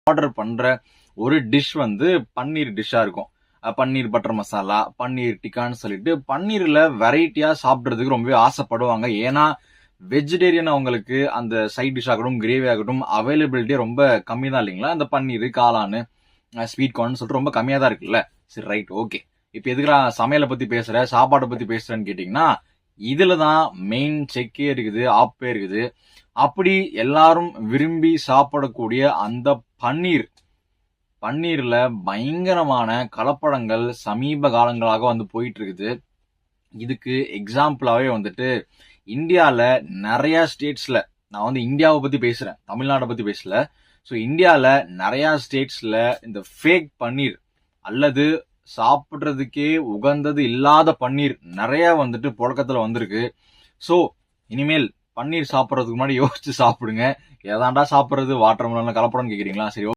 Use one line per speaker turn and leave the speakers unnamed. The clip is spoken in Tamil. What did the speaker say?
ஆர்டர் பண்ற ஒரு டிஷ் வந்து பன்னீர் டிஷ்ஷா இருக்கும். பன்னீர் பட்டர் மசாலா, பன்னீர் டிக்கான்னு சொல்லிட்டு பன்னீர்ல வெரைட்டியா சாப்பிடுறதுக்கு ரொம்பவே ஆசைப்படுவாங்க. ஏன்னா வெஜிடேரியன் அவங்களுக்கு அந்த சைட் டிஷ் ஆகட்டும், கிரேவி ஆகட்டும் அவைலபிலிட்டி ரொம்ப கம்மி தான் இல்லைங்களா? அந்த பன்னீர், காளானு, ஸ்வீட் கார்ன் சொல்லிட்டு ரொம்ப கம்மியா தான் இருக்குல்ல. சரி, ரைட், ஓகே. இப்ப எதுக்கு நான் சமையலை பத்தி பேசுறேன், சாப்பாட்டை பத்தி பேசுறேன்னு கேட்டீங்கன்னா, இதுலதான் மெயின் செக்கே இருக்குது, ஆப்பே இருக்குது. அப்படி எல்லாரும் விரும்பி சாப்பிடக்கூடிய அந்த பன்னீர்ல பயங்கரமான கலப்படங்கள் சமீப காலங்களாக வந்து போயிட்டு இருக்குது. இதுக்கு எக்ஸாம்பிளாவே வந்துட்டு இந்தியால நிறைய ஸ்டேட்ஸ்ல, நான் வந்து இந்தியாவை பத்தி பேசுறேன், தமிழ்நாட்டை பத்தி பேசல. ஸோ இந்தியால நிறைய ஸ்டேட்ஸ்ல இந்த ஃபேக் பன்னீர் அல்லது சாப்பிட்றதுக்கே உகந்தது இல்லாத பன்னீர் நிறைய வந்துட்டு புழக்கத்துல வந்திருக்கு. ஸோ இனிமேல் பன்னீர் சாப்பிட்றதுக்கு முன்னாடி யோசிச்சு சாப்பிடுங்க. ஏதாண்டா சாப்பிட்றது, வாட்டர் மெலன்ல கலப்படம்னு கேக்குறீங்களா? சரி,